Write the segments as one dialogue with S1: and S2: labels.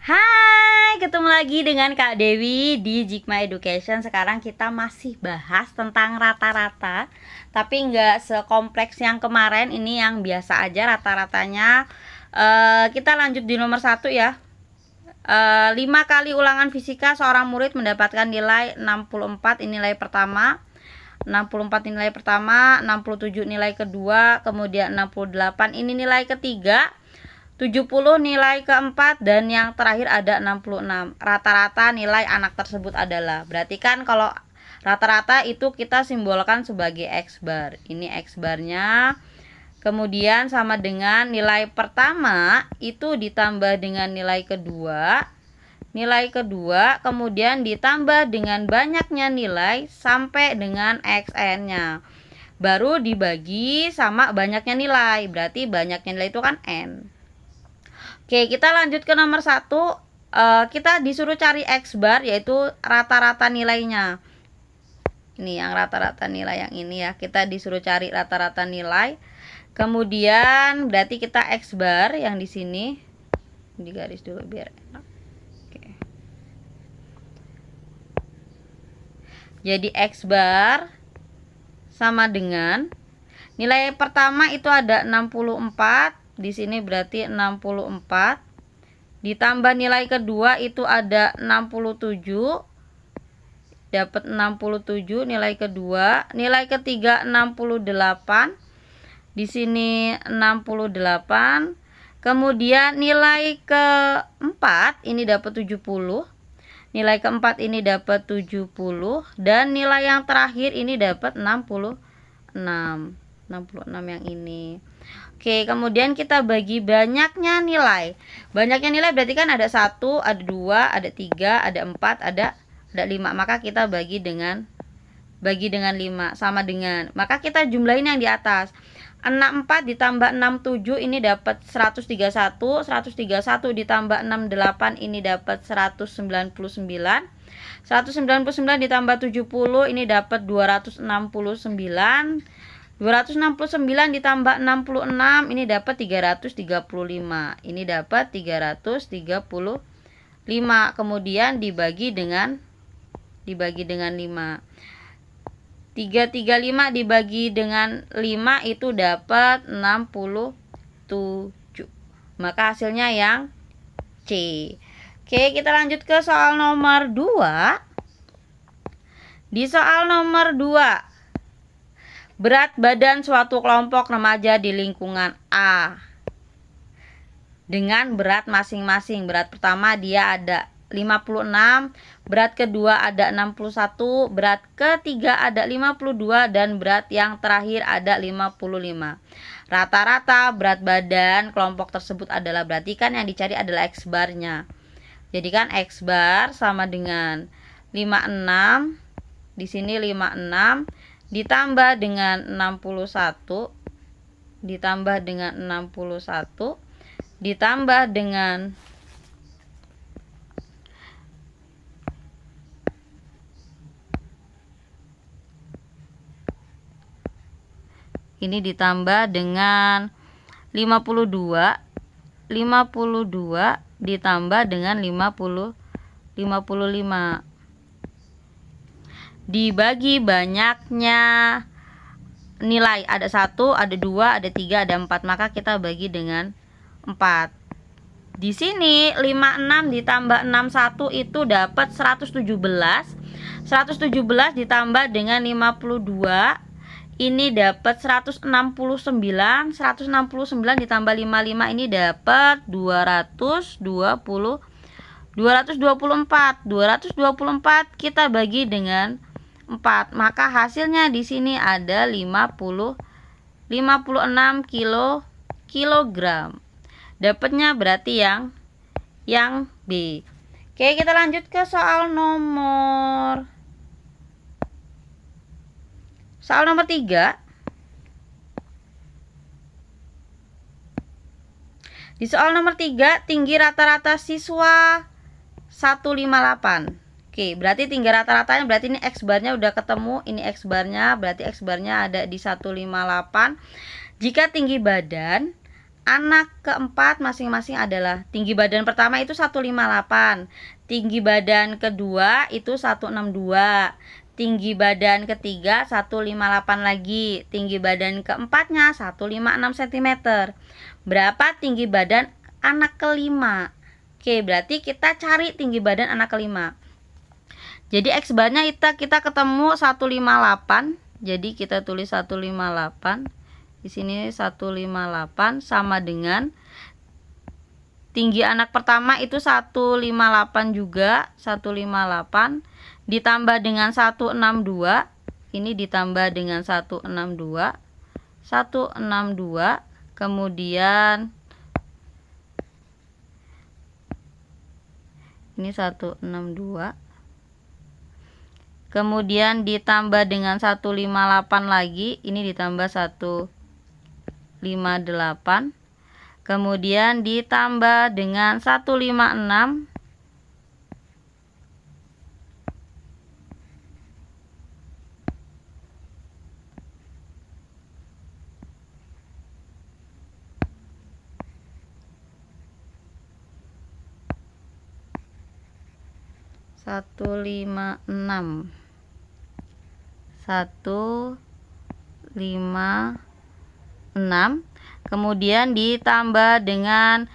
S1: Hai, ketemu lagi dengan Kak Dewi di Jikma Education. Sekarang kita masih bahas tentang rata-rata, tapi nggak sekompleks yang kemarin. Ini yang biasa aja rata-ratanya. Kita lanjut di nomor 1 ya. 5 kali ulangan fisika seorang murid mendapatkan nilai 64. Ini nilai pertama. 64 nilai pertama, 67 nilai kedua, kemudian 68 ini nilai ketiga, 70 nilai keempat, dan yang terakhir ada 66. Rata-rata nilai anak tersebut adalah, berarti kan kalau rata-rata itu kita simbolkan sebagai X bar. Ini X barnya. Kemudian sama dengan nilai pertama itu ditambah dengan nilai kedua. Nilai kedua kemudian ditambah dengan banyaknya nilai sampai dengan XN-nya. Baru dibagi sama banyaknya nilai. Berarti banyaknya nilai itu kan N. Oke, kita lanjut ke nomor 1. Kita disuruh cari X bar, yaitu rata-rata nilainya. Ini yang rata-rata nilai yang ini ya. Kita disuruh cari rata-rata nilai. Kemudian berarti kita X bar yang di sini digaris dulu biar enak. Oke. Jadi X bar sama dengan nilai pertama itu ada 64. Di sini berarti 64 ditambah nilai kedua itu ada 67, dapat 67 nilai kedua. Nilai ketiga 68, di sini 68. Kemudian nilai keempat ini dapat 70, nilai keempat ini dapat 70, dan nilai yang terakhir ini dapat 66 yang ini. Oke, kemudian kita bagi banyaknya nilai. Banyaknya nilai berarti kan ada 1, ada 2, ada 3, ada 4, ada 5. Maka kita bagi dengan 5 sama dengan. Maka kita jumlahin yang di atas. 64 ditambah 67 ini dapat 131. 131 ditambah 68 ini dapat 199. 199 ditambah 70 ini dapat 269. 269 ditambah 66 ini dapat 335. Ini dapat 335. Kemudian dibagi dengan 5. 335 dibagi dengan 5 itu dapat 67. Maka hasilnya yang C. Oke, kita lanjut ke soal nomor 2. Di soal nomor 2, berat badan suatu kelompok remaja di lingkungan A dengan berat masing-masing. Berat pertama dia ada 56, berat kedua ada 61, berat ketiga ada 52, dan berat yang terakhir ada 55. Rata-rata berat badan kelompok tersebut adalah, berarti kan yang dicari adalah X barnya. Jadi kan X bar sama dengan 56, di sini 56 ditambah dengan 61, ditambah dengan 61, ditambah dengan ini ditambah dengan 52, 52 ditambah dengan 55. Dibagi banyaknya nilai, ada 1, ada 2, ada 3, ada 4. Maka kita bagi dengan 4. Di sini 56 ditambah 61 itu dapat 117. 117 ditambah dengan 52 ini dapat 169. 169 ditambah 55 ini dapat 224. 224 kita bagi dengan 4. Maka hasilnya di sini ada 56 kilogram. Dapatnya berarti yang B. Oke, kita lanjut ke soal nomor 3. Di soal nomor 3, tinggi rata-rata siswa 158. Oke, berarti tinggi rata-ratanya, berarti ini X barnya udah ketemu. Ini X barnya, berarti X barnya ada di 158. Jika tinggi badan anak keempat masing-masing adalah tinggi badan pertama itu 158, tinggi badan kedua itu 162, tinggi badan ketiga 158 lagi, tinggi badan keempatnya 156 cm. Berapa tinggi badan anak kelima? Oke, berarti kita cari tinggi badan anak kelima. Jadi X barnya kita ketemu 158. Jadi kita tulis 158. Di sini 158 sama dengan tinggi anak pertama itu 158 juga, 158 ditambah dengan 162. Ini ditambah dengan 162. 162 kemudian ini 162. Kemudian ditambah dengan 158 lagi, ini ditambah 158. Kemudian ditambah dengan 156. Satu lima enam, 156. Kemudian ditambah dengan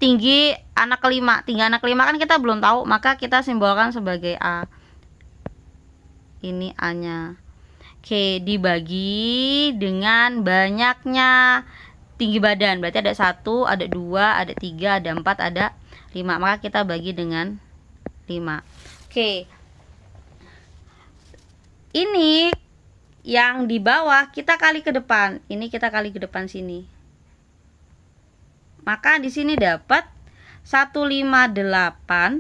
S1: tinggi anak kelima. Tinggi anak kelima kan kita belum tahu, maka kita simbolkan sebagai A. Ini A-nya. Oke, dibagi dengan banyaknya tinggi badan. Berarti ada 1, ada 2, ada 3, ada 4, ada 5. Maka kita bagi dengan 5. Oke. Ini yang di bawah kita kali ke depan. Ini kita kali ke depan sini. Maka di sini dapat 158,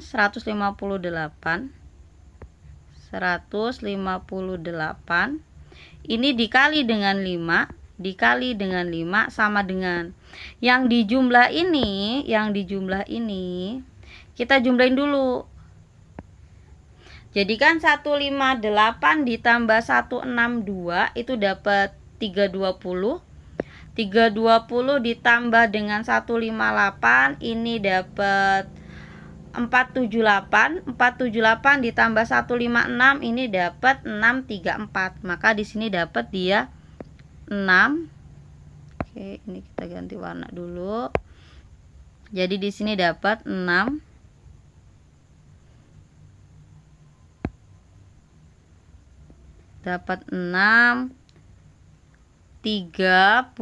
S1: 158. Ini dikali dengan 5, dikali dengan 5 sama dengan yang di jumlah ini, kita jumlahin dulu. Jadi kan 158 ditambah 162 itu dapat 320. 320 ditambah dengan 158 ini dapat 478. 478 ditambah 156 ini dapat 634. Maka di sini dapat dia 6. Oke, ini kita ganti warna dulu. Jadi di sini dapat 6. Dapat 6 34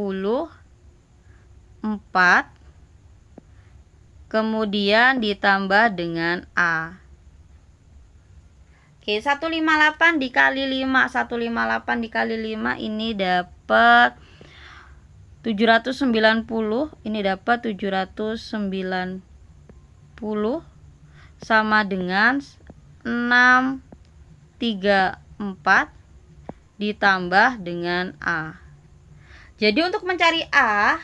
S1: kemudian ditambah dengan A. Oke, 158 dikali 5, 158 dikali 5 ini dapat 790. Ini dapat 790 sama dengan 634 ditambah dengan A. Jadi untuk mencari A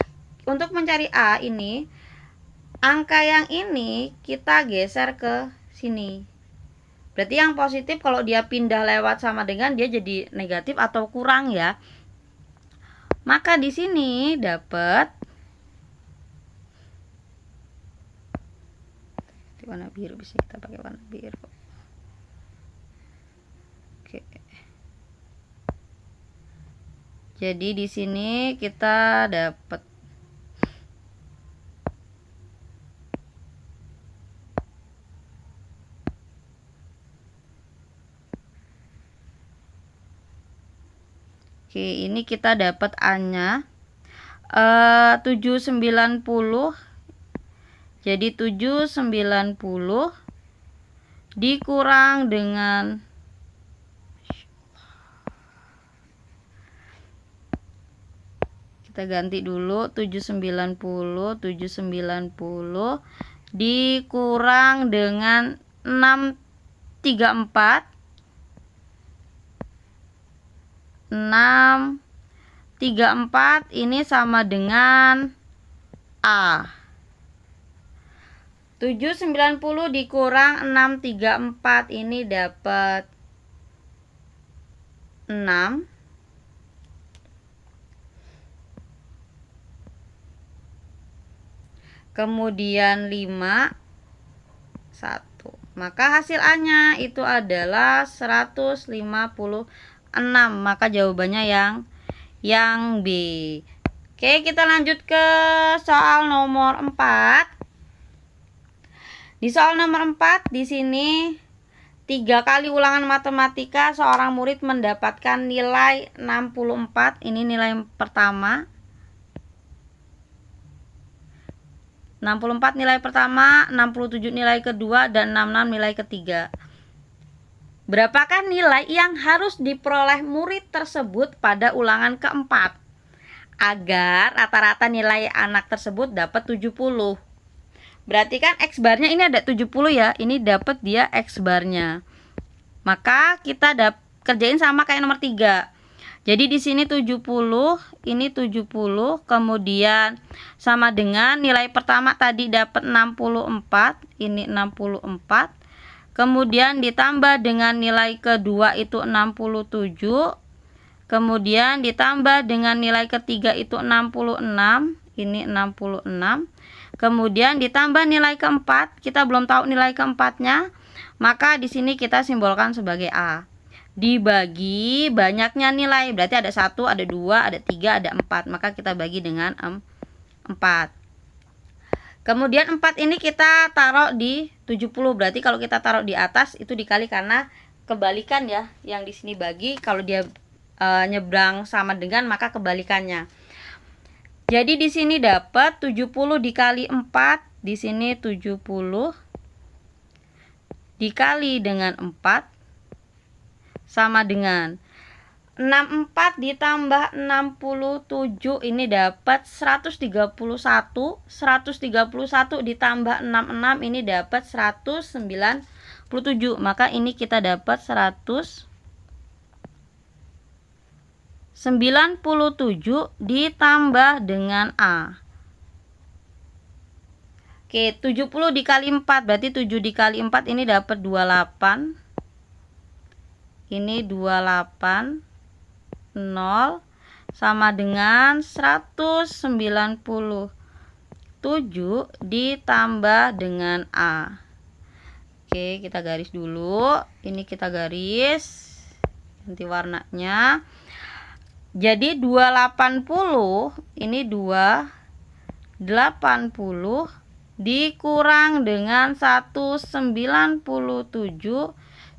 S1: ini angka yang ini kita geser ke sini. Berarti yang positif kalau dia pindah lewat sama dengan dia jadi negatif atau kurang ya. Maka di sini dapat warna biru, bisa kita pakai warna biru. Oke. Jadi di sini kita dapat ini kita dapat A-nya 790. Jadi 790 dikurang dengan kita ganti dulu 790 dikurang dengan 634 ini sama dengan A. 790 dikurang 634 ini dapat 6. kemudian 5, 1. Maka hasil A-nya itu adalah 156. Maka jawabannya yang B. Oke, kita lanjut ke soal nomor 4. Di soal nomor 4 di sini 3 kali ulangan matematika seorang murid mendapatkan nilai 64. Ini nilai pertama. 64 nilai pertama, 67 nilai kedua, dan 66 nilai ketiga. Berapakah nilai yang harus diperoleh murid tersebut pada ulangan keempat agar rata-rata nilai anak tersebut dapat 70? Berarti kan X barnya ini ada 70 ya. Ini dapat dia X barnya. Maka kita kerjain sama kayak nomor 3. Jadi di sini 70, ini 70, kemudian sama dengan nilai pertama tadi dapat 64, ini 64. Kemudian ditambah dengan nilai kedua itu 67. Kemudian ditambah dengan nilai ketiga itu 66, ini 66. Kemudian ditambah nilai keempat, kita belum tahu nilai keempatnya, maka di sini kita simbolkan sebagai A. Dibagi banyaknya nilai, berarti ada 1, ada 2, ada 3, ada 4. Maka kita bagi dengan 4. Kemudian 4 ini kita taruh di 70. Berarti kalau kita taruh di atas itu dikali, karena kebalikan ya. Yang di sini bagi, kalau dia nyebrang sama dengan, maka kebalikannya. Jadi di sini dapat 70 dikali 4, di sini 70 dikali dengan 4 sama dengan 64 ditambah 67, ini dapat 131. 131 ditambah 66, ini dapat 197. Maka ini kita dapat 197 ditambah dengan A. Oke, 70 dikali 4 berarti 7 dikali 4 ini dapat 28. Ini 28, 0 sama dengan 197 ditambah dengan A. Oke, kita garis dulu. Ini kita garis, ganti warnanya. Jadi 280, ini 280 dikurang dengan 197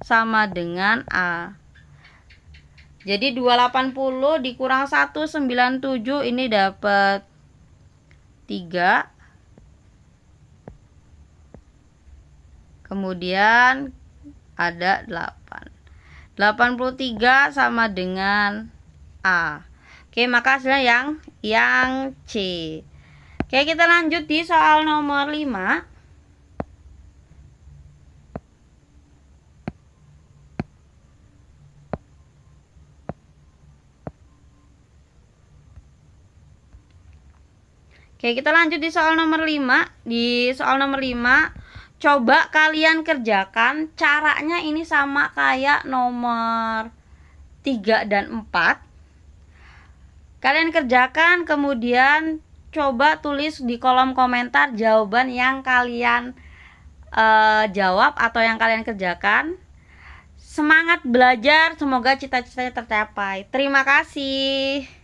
S1: sama dengan A. Jadi 280 dikurang 197 ini dapat 3. Kemudian ada 8. 83 sama dengan A. Oke, maka hasilnya yang C. Oke, kita lanjut di soal nomor 5. Oke, kita lanjut di soal nomor 5. Di soal nomor 5, coba kalian kerjakan. Caranya ini sama kayak nomor 3 dan 4. Kalian kerjakan, kemudian coba tulis di kolom komentar jawaban yang kalian jawab atau yang kalian kerjakan. Semangat belajar, semoga cita-citanya tercapai. Terima kasih.